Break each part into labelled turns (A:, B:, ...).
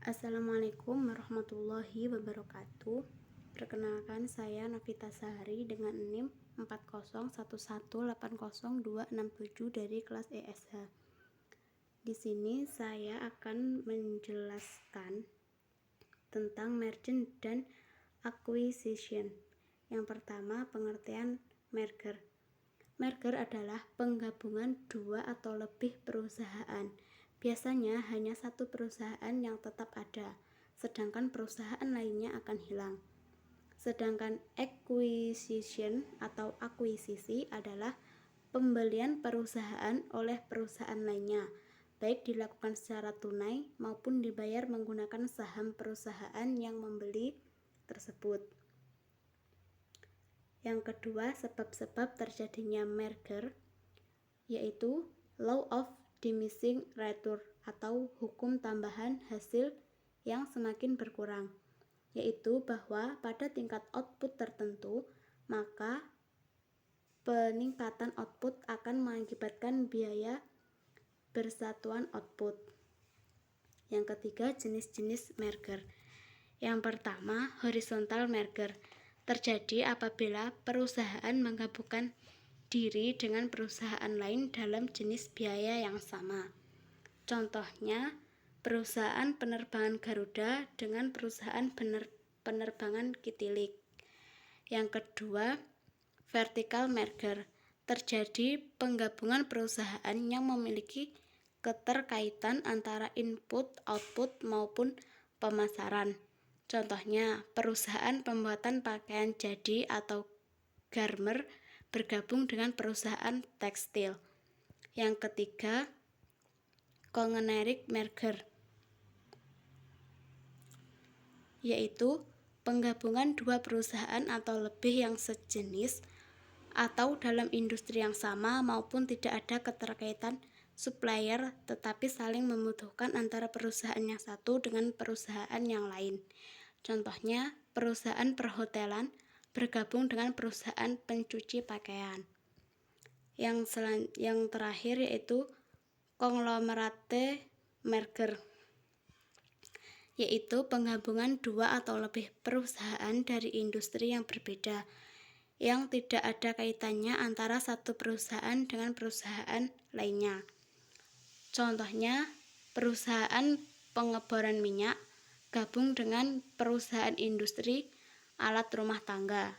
A: Assalamualaikum warahmatullahi wabarakatuh. Perkenalkan, saya Novita Sahari dengan NIM 40118026 dari kelas ESH. Di sini saya akan menjelaskan tentang merger dan acquisition. Yang pertama, pengertian merger. Merger adalah penggabungan dua atau lebih perusahaan. Biasanya hanya satu perusahaan yang tetap ada, sedangkan perusahaan lainnya akan hilang. Sedangkan acquisition atau akuisisi adalah pembelian perusahaan oleh perusahaan lainnya, baik dilakukan secara tunai maupun dibayar menggunakan saham perusahaan yang membeli tersebut. Yang kedua, sebab-sebab terjadinya merger yaitu law of diminishing return atau hukum tambahan hasil yang semakin berkurang, yaitu bahwa pada tingkat output tertentu maka peningkatan output akan mengakibatkan biaya bersatuan output. Yang ketiga, jenis-jenis merger. Yang pertama, horizontal merger terjadi apabila perusahaan menggabungkan diri dengan perusahaan lain dalam jenis biaya yang sama. Contohnya, perusahaan penerbangan Garuda dengan perusahaan penerbangan Kitilik. Yang kedua, vertical merger terjadi penggabungan perusahaan yang memiliki keterkaitan antara input, output maupun pemasaran. Contohnya, perusahaan pembuatan pakaian jadi atau garment bergabung dengan perusahaan tekstil. Yang ketiga, conglomerate merger, yaitu penggabungan dua perusahaan atau lebih yang sejenis atau dalam industri yang sama maupun tidak ada keterkaitan supplier tetapi saling membutuhkan antara perusahaan yang satu dengan perusahaan yang lain. Contohnya, perusahaan perhotelan bergabung dengan perusahaan pencuci pakaian. Yang terakhir yaitu conglomerate merger, yaitu penggabungan dua atau lebih perusahaan dari industri yang berbeda yang tidak ada kaitannya antara satu perusahaan dengan perusahaan lainnya. Contohnya, perusahaan pengeboran minyak gabung dengan perusahaan industri alat rumah tangga,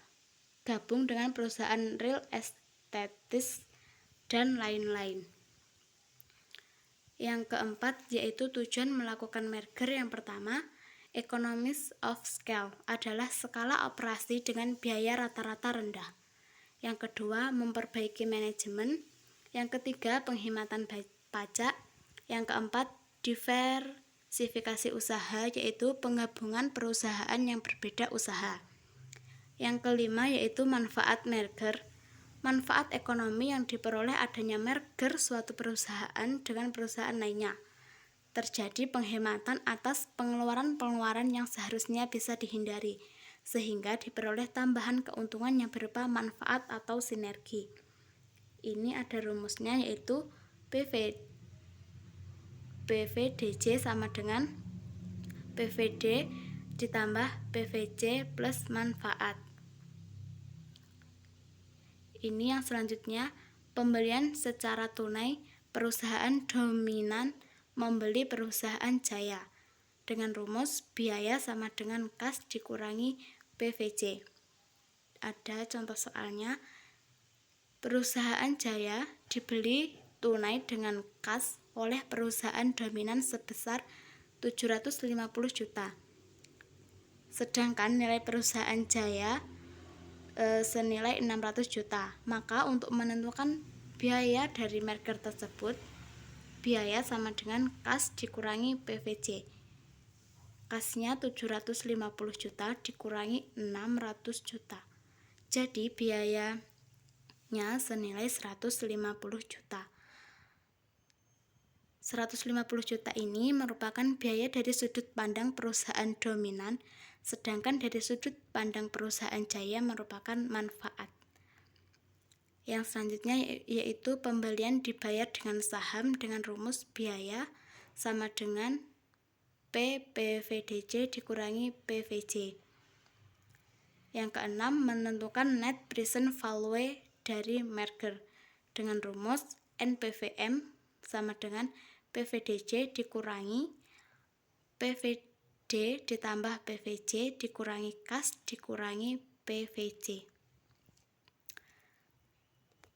A: gabung dengan perusahaan real estate, dan lain-lain. Yang keempat, yaitu tujuan melakukan merger. Yang pertama, economies of scale adalah skala operasi dengan biaya rata-rata rendah. Yang kedua, memperbaiki manajemen. Yang ketiga, penghematan pajak. Yang keempat, diversifikasi usaha, yaitu penggabungan perusahaan yang berbeda usaha. Yang kelima, yaitu manfaat merger. Manfaat ekonomi yang diperoleh adanya merger suatu perusahaan dengan perusahaan lainnya. Terjadi penghematan atas pengeluaran-pengeluaran yang seharusnya bisa dihindari, sehingga diperoleh tambahan keuntungan yang berupa manfaat atau sinergi. Ini ada rumusnya, yaitu PVDJ sama dengan PVD ditambah PVC plus manfaat. Ini yang selanjutnya, pembelian secara tunai. Perusahaan dominan membeli perusahaan jaya dengan rumus biaya sama dengan kas dikurangi PVC. Ada contoh soalnya, perusahaan jaya dibeli tunai dengan kas oleh perusahaan dominan sebesar 750 juta. Sedangkan nilai perusahaan jaya senilai 600 juta. Maka untuk menentukan biaya dari merger tersebut, biaya sama dengan kas dikurangi PVC. Kasnya 750 juta dikurangi 600 juta. Jadi biayanya senilai 150 juta. 150 juta ini merupakan biaya dari sudut pandang perusahaan dominan, sedangkan dari sudut pandang perusahaan jaya merupakan manfaat. Yang selanjutnya yaitu pembelian dibayar dengan saham dengan rumus biaya sama dengan PVDC dikurangi PVJ. Yang keenam, menentukan net present value dari merger dengan rumus NPVM sama dengan PVDC dikurangi PVD ditambah PVJ dikurangi kas dikurangi PVJ.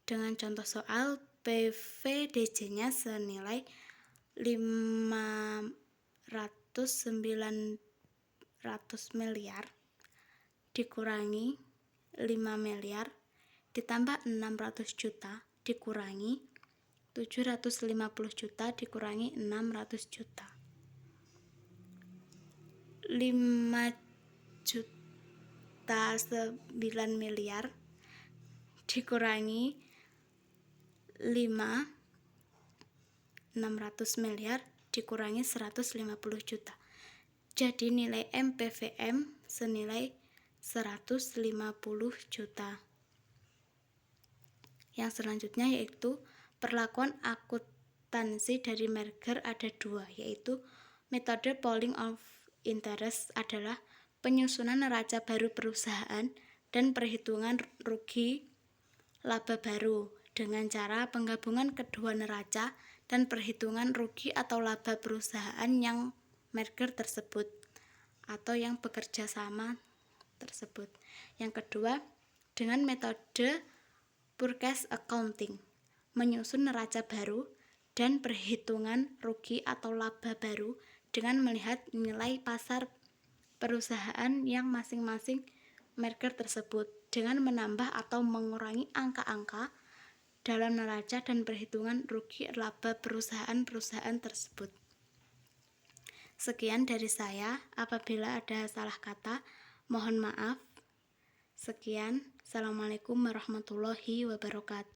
A: Dengan contoh soal, PVDC-nya senilai 500 miliar dikurangi 5 miliar ditambah 600 juta dikurangi 750 juta dikurangi 600 juta. 5 juta 9 miliar dikurangi 600 miliar dikurangi 150 juta. Jadi nilai MPVM senilai 150 juta. Yang selanjutnya yaitu perlakuan akuntansi dari merger ada dua, yaitu metode pooling of interest adalah penyusunan neraca baru perusahaan dan perhitungan rugi laba baru dengan cara penggabungan kedua neraca dan perhitungan rugi atau laba perusahaan yang merger tersebut atau yang bekerja sama tersebut. Yang kedua, dengan metode purchase accounting, menyusun neraca baru dan perhitungan rugi atau laba baru dengan melihat nilai pasar perusahaan yang masing-masing merger tersebut dengan menambah atau mengurangi angka-angka dalam neraca dan perhitungan rugi laba perusahaan-perusahaan tersebut. Sekian dari saya, apabila ada salah kata, mohon maaf. Sekian, Assalamualaikum warahmatullahi wabarakatuh.